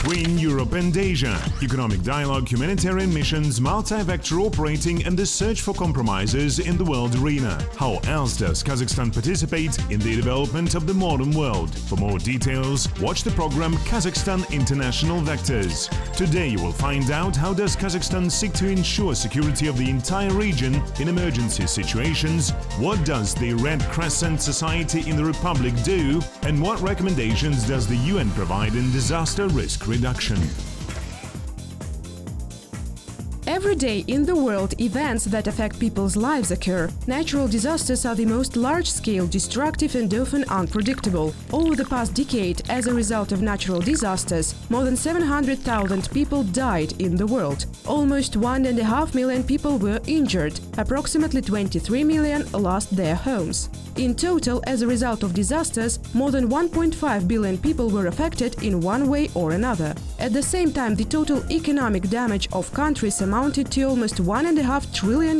between Europe and Asia, economic dialogue, humanitarian missions, multi-vector operating and the search for compromises in the world arena. How else does Kazakhstan participate in the development of the modern world? For more details, watch the program Kazakhstan International Vectors. Today you will find out how does Kazakhstan seek to ensure security of the entire region in emergency situations, what does the Red Crescent Society in the Republic do, and what recommendations does the UN provide in disaster risk reduction. Every day in the world, events that affect people's lives occur. Natural disasters are the most large-scale, destructive and often unpredictable. Over the past decade, as a result of natural disasters, more than 700,000 people died in the world. Almost 1.5 million people were injured. Approximately 23 million lost their homes. In total, as a result of disasters, more than 1.5 billion people were affected in one way or another. At the same time, the total economic damage of countries amounted to almost $1.5 trillion.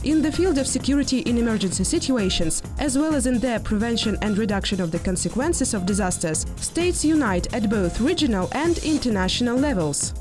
In the field of security in emergency situations, as well as in their prevention and reduction of the consequences of disasters, states unite at both regional and international levels.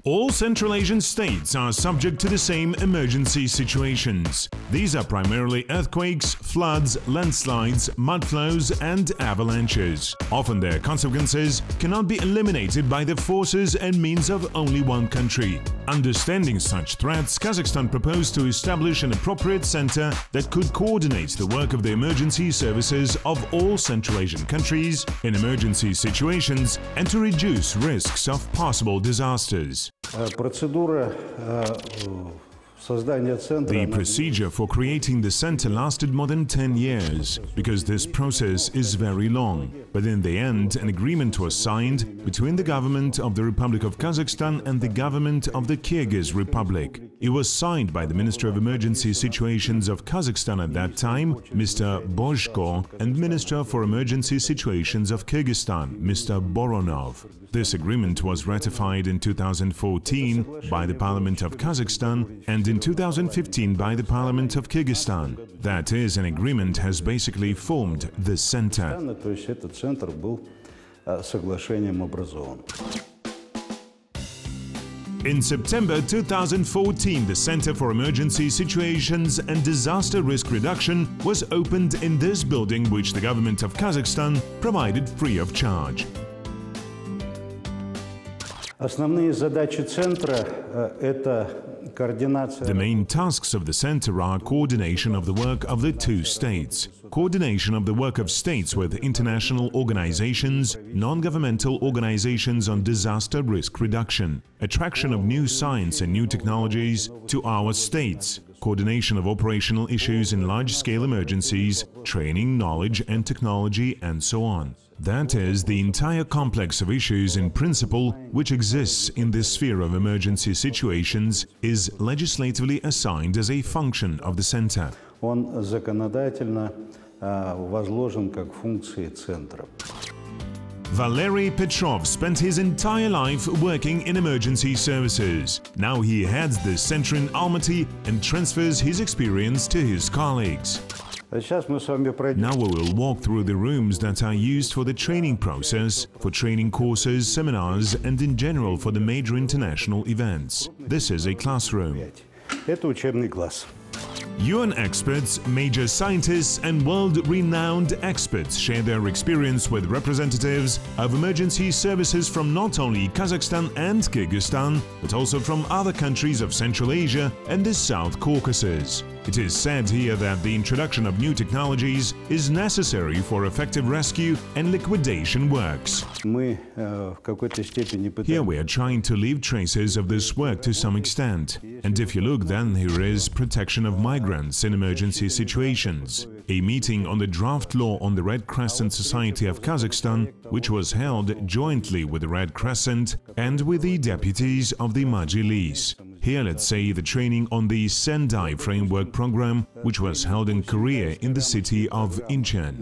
All Central Asian states are subject to the same emergency situations. These are primarily earthquakes, floods, landslides, mudflows and avalanches. Often their consequences cannot be eliminated by the forces and means of only one country. Understanding such threats, Kazakhstan proposed to establish an appropriate center that could coordinate the work of the emergency services of all Central Asian countries in emergency situations and to reduce risks of possible disasters. The procedure for creating the center lasted more than 10 years, because this process is very long. But in the end, an agreement was signed between the government of the Republic of Kazakhstan and the government of the Kyrgyz Republic. It was signed by the Minister of Emergency Situations of Kazakhstan at that time, Mr. Bozhko, and Minister for Emergency Situations of Kyrgyzstan, Mr. Boronov. This agreement was ratified in 2014 by the Parliament of Kazakhstan and in 2015 by the Parliament of Kyrgyzstan. That is, an agreement has basically formed the center. In September 2014, the Center for Emergency Situations and Disaster Risk Reduction was opened in this building, which the government of Kazakhstan provided free of charge. The main tasks of the center are coordination of the work of the two states, coordination of the work of states with international organizations, non-governmental organizations on disaster risk reduction, attraction of new science and new technologies to our states, coordination of operational issues in large-scale emergencies, training, knowledge and technology, and so on. That is, the entire complex of issues in principle which exists in the sphere of emergency situations is legislatively assigned as a function of the center. Valery Petrov spent his entire life working in emergency services. Now he heads the center in Almaty and transfers his experience to his colleagues. Now we will walk through the rooms that are used for the training process, for training courses, seminars, and in general for the major international events. This is a classroom. UN experts, major scientists and world-renowned experts share their experience with representatives of emergency services from not only Kazakhstan and Kyrgyzstan, but also from other countries of Central Asia and the South Caucasus. It is said here that the introduction of new technologies is necessary for effective rescue and liquidation works. Here we are trying to leave traces of this work to some extent. And if you look, then here is protection of migrants in emergency situations. A meeting on the draft law on the Red Crescent Society of Kazakhstan, which was held jointly with the Red Crescent and with the deputies of the Majlis. Here, let's say, the training on the Sendai framework program, which was held in Korea in the city of Incheon.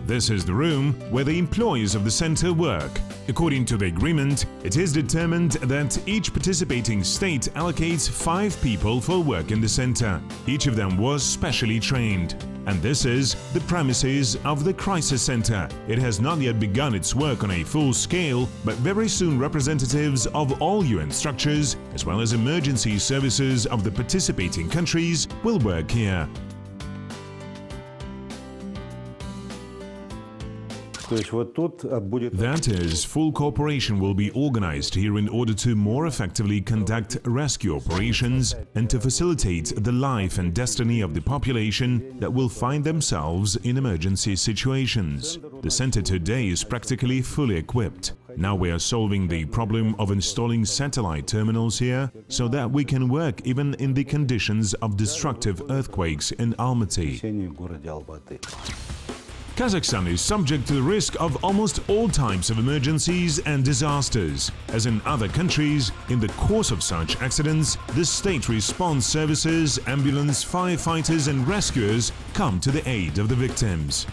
This is the room where the employees of the center work. According to the agreement, it is determined that each participating state allocates 5 people for work in the center. Each of them was specially trained. And this is the premises of the Crisis Center. It has not yet begun its work on a full scale, but very soon representatives of all UN structures, as well as emergency services of the participating countries, will work here. That is, full cooperation will be organized here in order to more effectively conduct rescue operations and to facilitate the life and destiny of the population that will find themselves in emergency situations. The center today is practically fully equipped. Now we are solving the problem of installing satellite terminals here so that we can work even in the conditions of destructive earthquakes in Almaty. Kazakhstan is subject to the risk of almost all types of emergencies and disasters. As in other countries, in the course of such accidents, the state response services, ambulance, firefighters and rescuers come to the aid of the victims.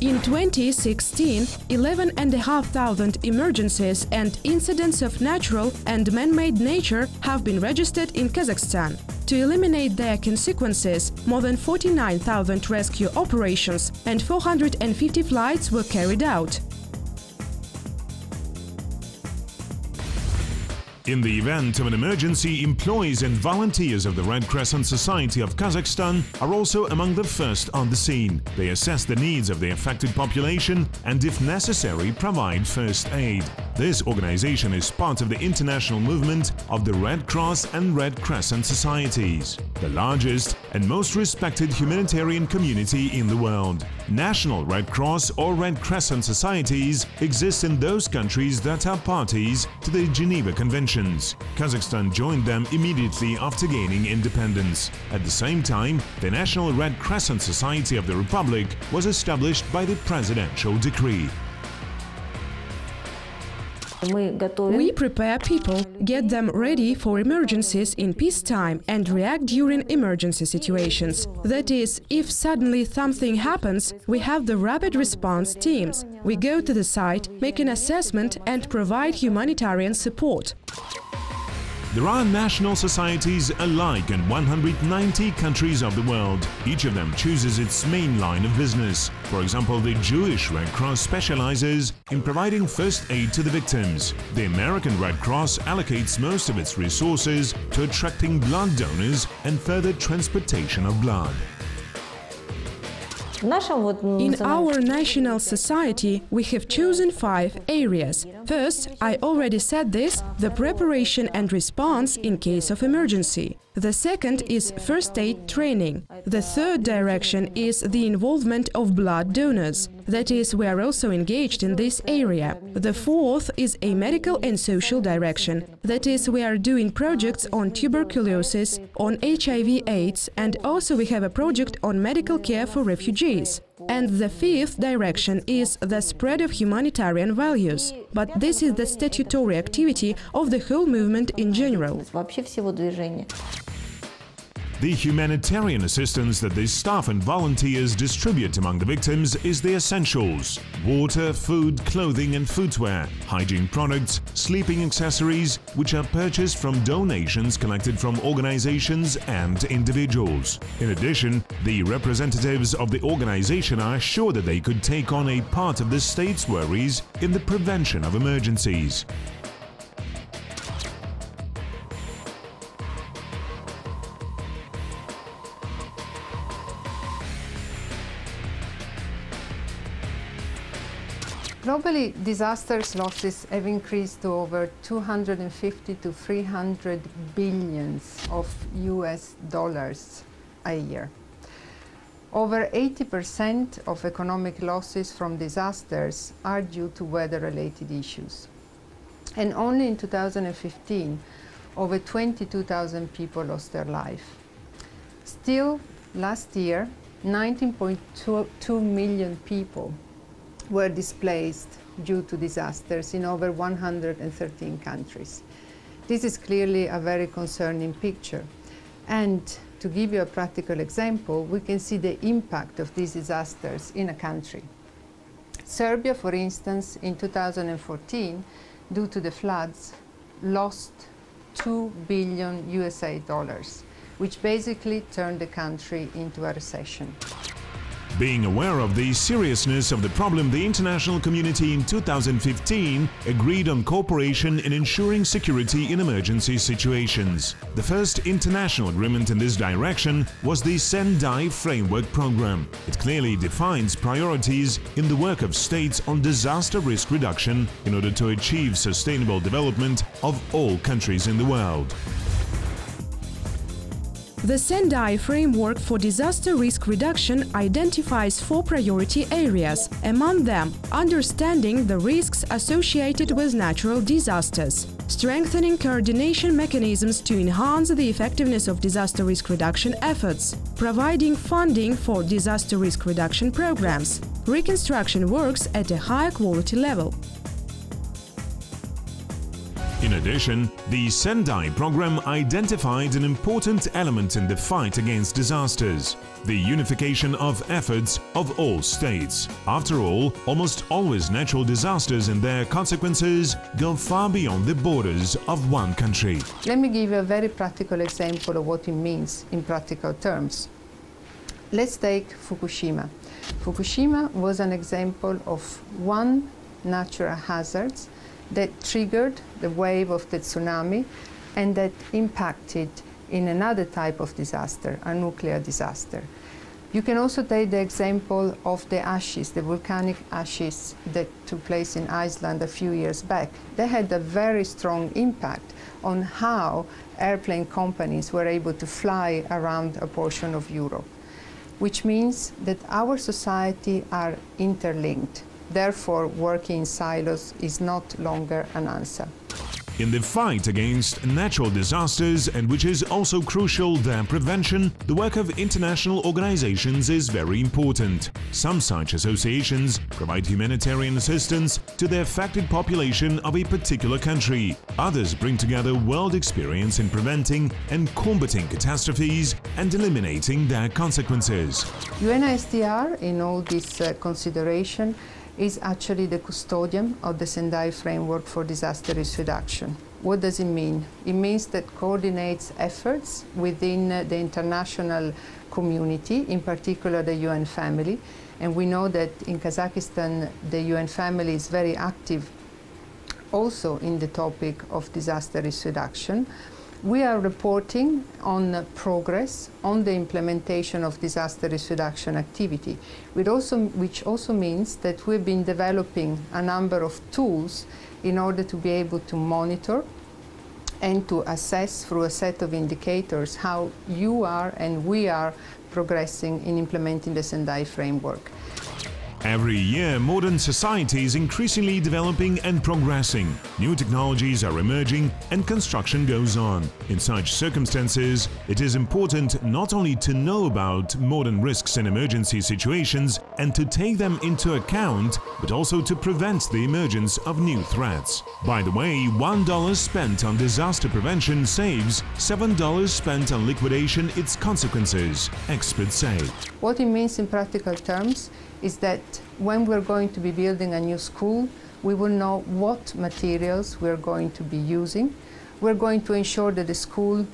In 2016, 11,500 emergencies and incidents of natural and man-made nature have been registered in Kazakhstan. To eliminate their consequences, more than 49,000 rescue operations and 450 flights were carried out. In the event of an emergency, employees and volunteers of the Red Crescent Society of Kazakhstan are also among the first on the scene. They assess the needs of the affected population and, if necessary, provide first aid. This organization is part of the international movement of the Red Cross and Red Crescent Societies, the largest and most respected humanitarian community in the world. National Red Cross or Red Crescent Societies exist in those countries that are parties to the Geneva Convention. Kazakhstan joined them immediately after gaining independence. At the same time, the National Red Crescent Society of the Republic was established by the presidential decree. We prepare people, get them ready for emergencies in peacetime and react during emergency situations. That is, if suddenly something happens, we have the rapid response teams. We go to the site, make an assessment and provide humanitarian support. There are national societies alike in 190 countries of the world. Each of them chooses its main line of business. For example, the Jewish Red Cross specializes in providing first aid to the victims. The American Red Cross allocates most of its resources to attracting blood donors and further transportation of blood. In our national society, we have chosen 5 areas. First, I already said this, the preparation and response in case of emergency. The second is first aid training. The third direction is the involvement of blood donors. That is, we are also engaged in this area. The fourth is a medical and social direction. That is, we are doing projects on tuberculosis, on HIV/AIDS, and also we have a project on medical care for refugees. And the fifth direction is the spread of humanitarian values. But this is the statutory activity of the whole movement in general. The humanitarian assistance that the staff and volunteers distribute among the victims is the essentials: water, food, clothing and footwear, hygiene products, sleeping accessories, which are purchased from donations collected from organizations and individuals. In addition, the representatives of the organization are sure that they could take on a part of the state's worries in the prevention of emergencies. Globally, disasters losses have increased to over 250 to 300 billions of US dollars a year. Over 80% of economic losses from disasters are due to weather-related issues. And only in 2015, over 22,000 people lost their life. Still, last year, 19.2 million people were displaced due to disasters in over 113 countries. This is clearly a very concerning picture. And to give you a practical example, we can see the impact of these disasters in a country. Serbia, for instance, in 2014, due to the floods, lost $2 billion, which basically turned the country into a recession. Being aware of the seriousness of the problem, the international community in 2015 agreed on cooperation in ensuring security in emergency situations. The first international agreement in this direction was the Sendai Framework Program. It clearly defines priorities in the work of states on disaster risk reduction in order to achieve sustainable development of all countries in the world. The Sendai Framework for Disaster Risk Reduction identifies 4 priority areas, among them understanding the risks associated with natural disasters, strengthening coordination mechanisms to enhance the effectiveness of disaster risk reduction efforts, providing funding for disaster risk reduction programs, reconstruction works at a higher quality level. In addition, the Sendai program identified an important element in the fight against disasters: the unification of efforts of all states. After all, almost always natural disasters and their consequences go far beyond the borders of one country. Let me give you a very practical example of what it means in practical terms. Let's take Fukushima. Fukushima was an example of one natural hazard that triggered the wave of the tsunami and that impacted in another type of disaster, a nuclear disaster. You can also take the example of the ashes, the volcanic ashes that took place in Iceland a few years back. They had a very strong impact on how airplane companies were able to fly around a portion of Europe, which means that our society are interlinked. Therefore, working in silos is not longer an answer. In the fight against natural disasters, and which is also crucial, their prevention, the work of international organizations is very important. Some such associations provide humanitarian assistance to the affected population of a particular country. Others bring together world experience in preventing and combating catastrophes and eliminating their consequences. UNHCR, in all this consideration, is actually the custodian of the Sendai Framework for Disaster Risk Reduction. What does it mean? It means that coordinates efforts within the international community, in particular the UN family. And we know that in Kazakhstan, the UN family is very active also in the topic of disaster risk reduction. We are reporting on progress on the implementation of disaster risk reduction activity, which also means that we've been developing a number of tools in order to be able to monitor and to assess through a set of indicators how you are and we are progressing in implementing the Sendai framework. Every year, modern society is increasingly developing and progressing. New technologies are emerging and construction goes on. In such circumstances, it is important not only to know about modern risks and emergency situations and to take them into account, but also to prevent the emergence of new threats. By the way, $1 spent on disaster prevention saves $7 spent on liquidation its consequences, experts say. What it means in practical terms is that when we're going to be building a new school, we will know what materials we're going to be using. We're going to ensure that the school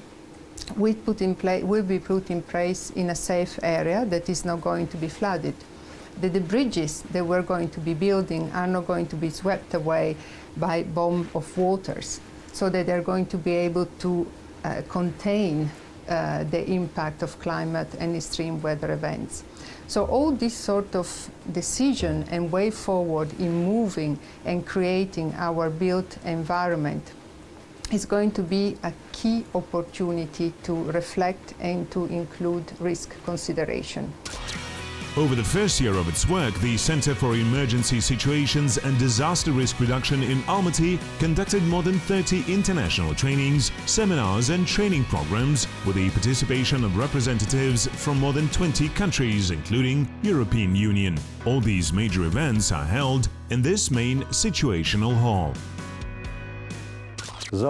will be put in place in a safe area that is not going to be flooded. That the bridges that we're going to be building are not going to be swept away by bomb of waters, so that they're going to be able to contain the impact of climate and extreme weather events. So all this sort of decision and way forward in moving and creating our built environment is going to be a key opportunity to reflect and to include risk consideration. Over the first year of its work, the Center for Emergency Situations and Disaster Risk Reduction in Almaty conducted more than 30 international trainings, seminars and training programs with the participation of representatives from more than 20 countries, including European Union. All these major events are held in this main situational hall. The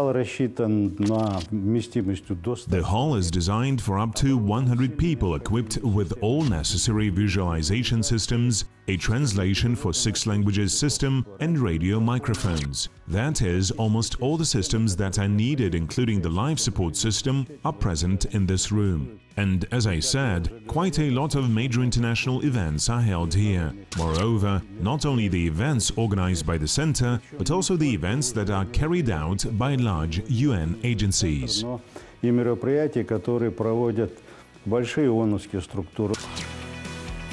hall is designed for up to 100 people, equipped with all necessary visualization systems, a translation for 6 languages system and radio microphones. That is, almost all the systems that are needed, including the life support system, are present in this room. And as I said, quite a lot of major international events are held here. Moreover, not only the events organized by the center, but also the events that are carried out by large UN agencies.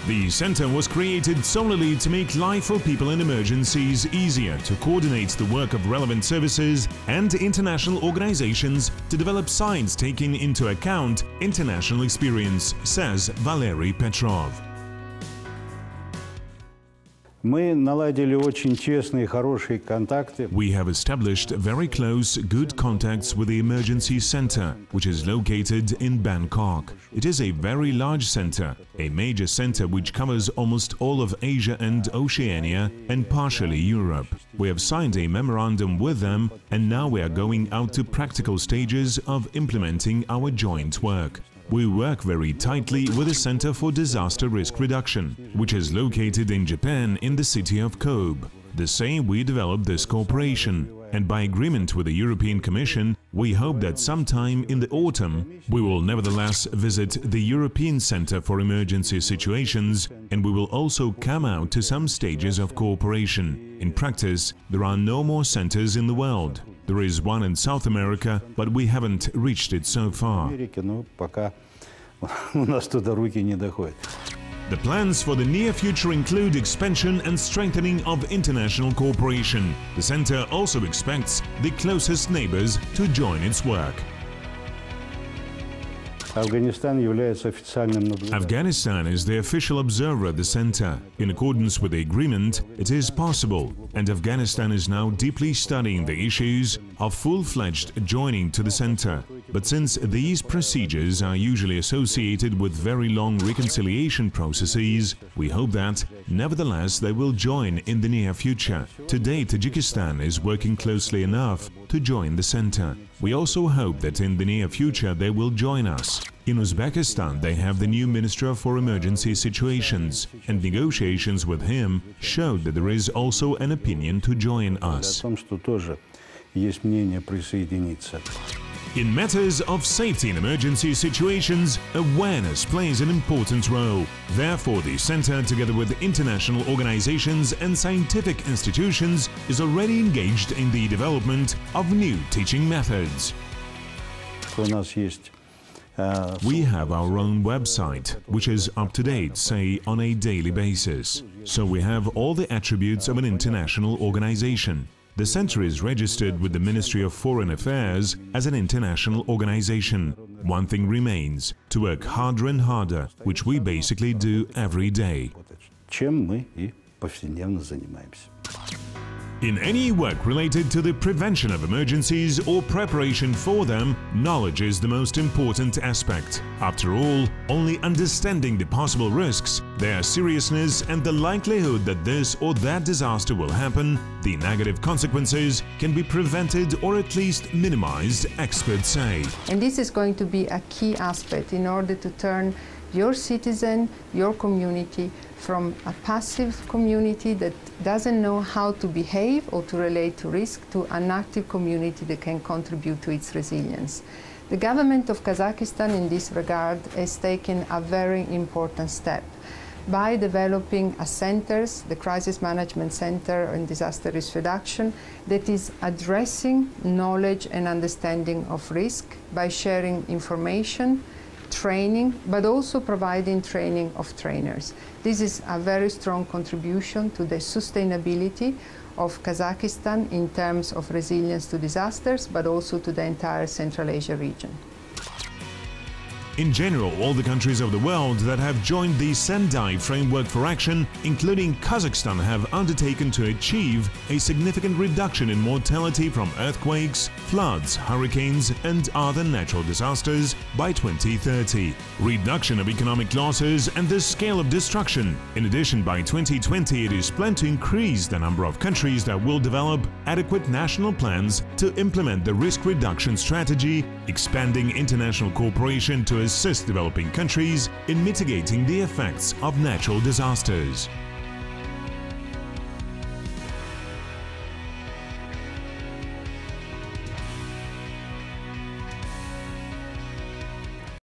The center was created solely to make life for people in emergencies easier, to coordinate the work of relevant services and international organizations, to develop science taking into account international experience, says Valery Petrov. We have established very close, good contacts with the emergency center, which is located in Bangkok. It is a very large center, a major center which covers almost all of Asia and Oceania and partially Europe. We have signed a memorandum with them, and now we are going out to practical stages of implementing our joint work. We work very tightly with the Center for Disaster Risk Reduction, which is located in Japan in the city of Kobe. The same we developed this cooperation, and by agreement with the European Commission, we hope that sometime in the autumn we will nevertheless visit the European Center for Emergency Situations, and we will also come out to some stages of cooperation. In practice, there are no more centers in the world. There is one in South America, but we haven't reached it so far. The plans for the near future include expansion and strengthening of international cooperation. The center also expects the closest neighbors to join its work. Afghanistan is the official observer at the center. In accordance with the agreement, it is possible, and Afghanistan is now deeply studying the issues of full-fledged joining to the center. But since these procedures are usually associated with very long reconciliation processes, we hope that, nevertheless, they will join in the near future. Today, Tajikistan is working closely enough to join the center. We also hope that in the near future they will join us. In Uzbekistan, they have the new Minister for Emergency Situations, and negotiations with him showed that there is also an opinion to join us. In matters of safety in emergency situations, awareness plays an important role. Therefore, the Center, together with international organizations and scientific institutions, is already engaged in the development of new teaching methods. We have our own website, which is up to date, say, on a daily basis. So we have all the attributes of an international organization. The center is registered with the Ministry of Foreign Affairs as an international organization. One thing remains: to work harder and harder, which we basically do every day. In any work related to the prevention of emergencies or preparation for them, knowledge is the most important aspect. After all, only understanding the possible risks, their seriousness and the likelihood that this or that disaster will happen, the negative consequences, can be prevented or at least minimized, experts say. And this is going to be a key aspect in order to turn your citizen, your community, from a passive community that doesn't know how to behave or to relate to risk to an active community that can contribute to its resilience. The government of Kazakhstan in this regard has taken a very important step by developing a center, the Crisis Management Center and Disaster Risk Reduction, that is addressing knowledge and understanding of risk by sharing information, training, but also providing training of trainers. This is a very strong contribution to the sustainability of Kazakhstan in terms of resilience to disasters, but also to the entire Central Asia region. In general, all the countries of the world that have joined the Sendai Framework for Action, including Kazakhstan, have undertaken to achieve a significant reduction in mortality from earthquakes, floods, hurricanes and other natural disasters by 2030, reduction of economic losses and the scale of destruction. In addition, by 2020 it is planned to increase the number of countries that will develop adequate national plans to implement the risk reduction strategy, expanding international cooperation to assist developing countries in mitigating the effects of natural disasters.